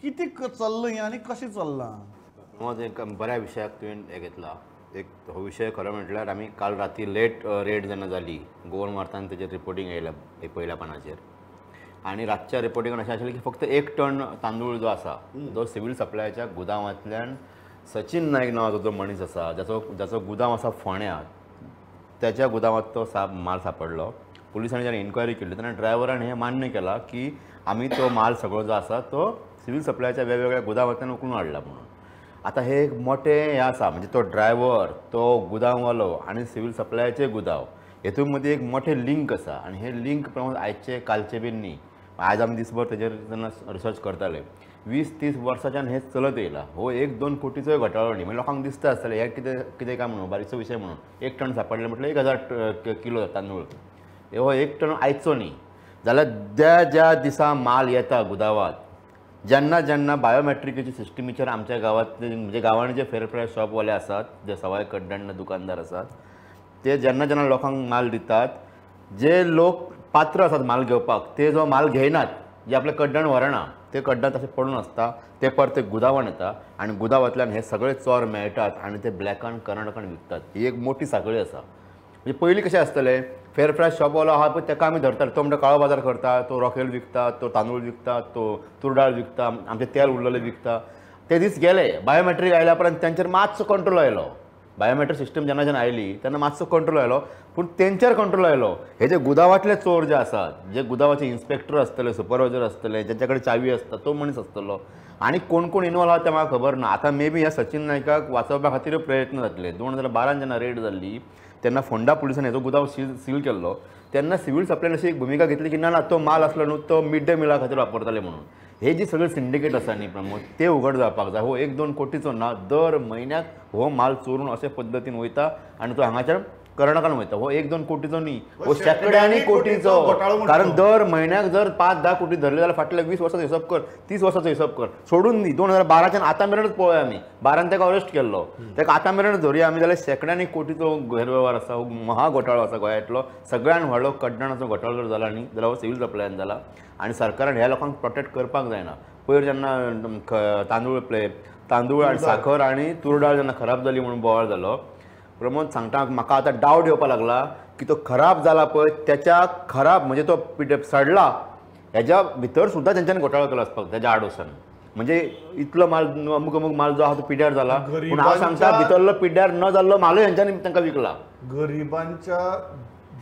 किती चल्लं हें आनी कशें चल्लां? मग एक बऱ्या विशयाक तुवें हें घेतला. एक हो विशय खरो म्हटल्यार आमी काल राती लेट रेड जेन्ना जाली गोवन वार्तान तेजेर रिपोर्टींग येयल्या पयल्या पानाचेर आनी रातच्या रिपोर्टिंगान अशें आशिल्लें की फक्त 1 टन तांदूळ जो आसा जो सिवील सप्लायच्या गुदांवांतल्यान सचिन नायक नांवाचो जो मनीस आसा जाचो गुदांव आसा फोंड्यां त्याच्या गुदांवांत तो माल सापडलो. पुलिसांनी जेन्ना इन्क्वायरी केली तेन्ना ड्रायव्हरान हें मान्य केलां की आमी तो माल सगळो जो आसा तो सिवील सप्लायच्या वेगवेगळ्या गुदांवांतल्यान उखलून हाडला म्हणून. आतां हे एक मोठें हें आसा म्हणजे तो ड्रायव्हर तो गुदांववालो आनी सिवील सप्लायाचे गुदांव हेतून मदीं एक मोठें लिंक आसा आनी हे लिंक प्रमाण आयचे कालचे बीन न्ही. आज आमी दिसभर तेजेर जेन्ना रिसर्च करताले 20-30 वर्सांच्यान हें चलत येयलां. हो 1-2 कोटीचोय घोटाळो न्ही. म्हणजे लोकांक दिसता आसतलें हे कितें काय म्हणून बारीकसो विशय म्हणून 1 टन सापडले म्हटल्यार 1000 किलो तांदूळ. हो 1 टन आयचो न्ही जाल्यार ज्या दिसा माल येता गुदांवांत जेन्ना बायोमेट्रिकेची सिस्टमीचेर आमच्या गांवांत म्हणजे गांवांनी जे फेर प्रायस शॉपवाले आसात जे सवाय कड्डण दुकानदार आसात ते जेन्ना लोकांक माल दितात जे लोक पात्र आसात माल घेवपाक ते जो माल घेयनात जे आपले कड्डण व्हरना ते कड्डण तशें पडून आसता ते परत ते गुदांवान येता आनी गुदांवांतल्यान हे सगळे चोर मेळटात आनी ते ब्लॅकान कर्नाटकान विकतात. ही एक मोठी साखळी आसा. म्हणजे पयलीं कशें आसतलें फेर प्रायस शॉपवालो आहा पळय ताका आमी धरताले तो म्हणटा काळो बाजार करता तो रॉकेल विकता तो तांदूळ विकता तो तुरडाळ विकता आमचें तेल उरलेलें विकता. ते दीस गेले बायोमेट्रीक आयल्या उपरांत तांचेर मातसो कंट्रोल आयलो. बायोमेट्रीक सिस्टम जेन्ना आयली तेन्ना मातसो कंट्रोल आयलो पूण तेंचेर कंट्रोल आयलो. हे जे गुदांवांतले चोर जे आसात जे गुदांवाचे इन्स्पेक्टर आसतले सुपरवायझर आसतले जेंच्या कडेन चावी आसता तो मनीस आसतलो आनी कोण इनवॉल्व आहा तें म्हाका खबर ना. आतां मे बी ह्या सचिन नायकाक वाचोवपा खातीर प्रयत्न जातले. 2012 जेन्ना रेड जाल्ली तेन्ना फोंडा पुलिसांनी हेजो गुदांव सील केल्लो तेन्ना सिवील सप्लायन अशी एक भुमिका घेतली की ना तो माल आसलो न्हू तो मिड डे मिला खातीर वापरताले म्हणून. हे जी सगळी सिंडिकेट आसा न्ही प्रमोद ते उघड जावपाक जाय. हो 1-2 कोटीचो ना दर म्हयन्याक हो माल चोरून अशे पद्दतीन वयता आनी तो हांगाच्यान कर्नाटकान वयता. हो 1-2 कोटीचो न्ही हो शेकड्यांनी कोटीचो. कारण दर म्हयन्याक जर 5-10 कोटी धरले जाल्यार फाटल्या 20 वर्साचो हिशोब कर 30 वर्साचो हिशोब कर सोडून न्ही 2012च्यान आतां मेरेनच पळोवया आमी 12 ताका अरेस्ट केल्लो ताका आतां मेरेन धरुया आमी जाल्यार शेकड्यांनी कोटीचो गैरवेव्हार आसा. हो महा घोटाळो आसा गोंयांतलो. सगळ्यान व्हडलो कड्डणाचो घोटाळो जर जाला न्ही जाल्यार हो सिवील सप्लायन जाला आनी सरकारान ह्या लोकांक प्रोटेक्ट करपाक जायना. पयर जेन्ना तांदूळ आनी साखर आनी तुरडाळ जेन्ना खराब जाली म्हणून बोवाळ जालो प्रमोद सांगता म्हाका आतां डावट येवपाक लागला की तो खराब जाला पळय त्याच्या खराब म्हणजे तो सडला हेज्या भितर सुद्दां तेंच्यांनी घोटाळो केलो आसपाक तेज्या आडोसान. म्हणजे इतलो माल अमूक माल जो आहा तो पिड्ड्यार जाला पूण हांव सांगता भितरलो पिड्ड्यार न जाल्लो मालूय हेंच्यांनी तांकां विकला. गरिबांच्या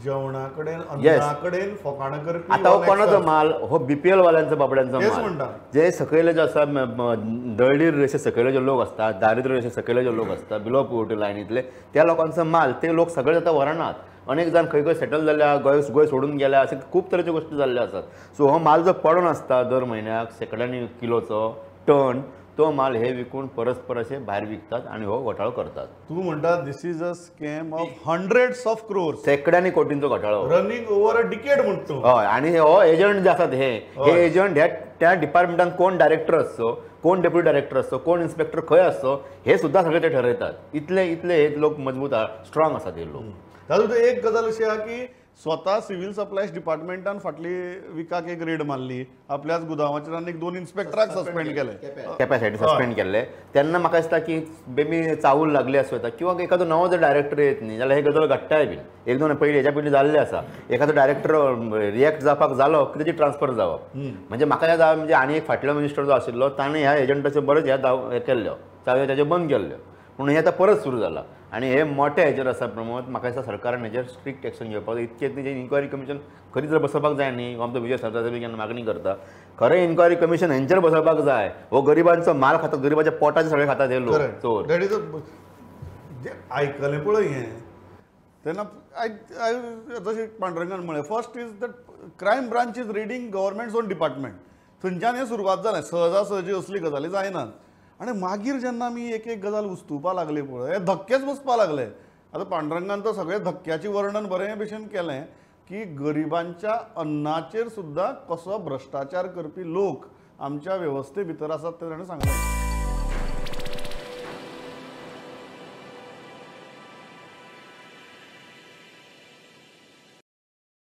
जेवणा कडेन अन्ना कडेन फकाणां करपी आतां हो कोणाचो माल हो बीपीएल वाल्यांचो बाबड्यांचो माल जे सकयले जे आसा दळीर रेशे सकयले जे लोक आसतात दारिद्र्य रेशे सकयले जे लोक आसतात बिलो पॉवर्टी लायनींतले त्या लोकांचो माल ते लोक सगळे आतां व्हरनात. अनेक जाण खंय सेटल जाल्या गोंय सोडून गेल्या अशे खूब तरेच्यो गोश्टी जाल्ल्यो आसात. सो हो माल जो पडून आसता दर म्हयन्याक शेकड्यांनी किलोचो टन तो माल हे विकून परस्पर असे भायर विकतात आणि हो घोटाळो करतात. तू म्हणटा this is a scam of hundreds of crores शेकड्यांनी कोटींचो घोटाळो रनिंग ओवर अ डिकेड म्हणतो. हय आणि हो एजंट जे आसात हे एजंट त्या डिपार्टमेंटान कोण डायरेक्टर आसचो कोण डेप्युटी डायरेक्टर आसचो कोण इन्स्पेक्टर खंय आसचो हे सुद्दां सगळे ते ठरयतात. इतले हे लोक मजबूत स्ट्रॉंग आसात हे लोक. तातूंत एक गजाल अशी आहा की स्वता सिव्हिल सप्लायज डिपार्टमेंटान फाटली विकाक एक रेड मारली आपल्याच गुदांवाचेर आनी 2 इन्स्पेक्टराक सस्पेंड केले कॅपॅसिटी सस्पेंड केल्ले. तेन्ना म्हाका दिसता की बेबी चावूल लागली आसूं येता किंवा एखादो नवो जर डायरेक्टर येत न्ही जाल्यार हे गजाल घडटाय बीन. 1-2 पयलीं हेच्या पयलीं जाल्ले आसा. एखादो डायरेक्टर रिएक्ट जावपाक जालो की तेजी ट्रान्सफर जावप. म्हणजे म्हाका म्हणजे आनी एक फाटलो मिनिस्टर जो आशिल्लो ताणें ह्या एजंटाचे बरेच हे केल्ल्यो चाव्यो तेजे बंद केल्ल्यो पूण हे आतां परत सुरू जाला आणि हे मोठे हेजेर आसा प्रमोद. म्हाका दिसता सरकारान हेजेर स्ट्रिक्ट एक्शन घेवपाक जाय. इतके तेजें इन्क्वायरी कमिशन खरी जर बसोवपाक जाय न्ही आमचो विजय सरदेसाय बी केन्ना मागणी करता खरें इन्क्वायरी कमिशन हेंचेर बसोवपाक जाय. हो गरिबांचो माल खाता गरिबाच्या पोटाचे सगळे खातात हे लोक चोर. दॅट इज जे आयकलें पळय हें तेन्ना जशें पांडुरंगान म्हळें first is that crime branch is reading governments on department थंयच्यान हें सुरवात जालें. सहजासहजी असली गजाली जायनात. आणि मागीर जेन्ना आमी एक गजाल उस्तुवपा लागले पळय हे धक्केच बसपा लागले. आतां पांडुरंगान तो सगळे धक्क्याचें वर्णन बरे भशेन केलें की गरिबांच्या अन्नाचेर सुद्दां कसो भ्रश्टाचार करपी लोक आमच्या वेवस्थे भितर आसात ते ताणें सांगलें.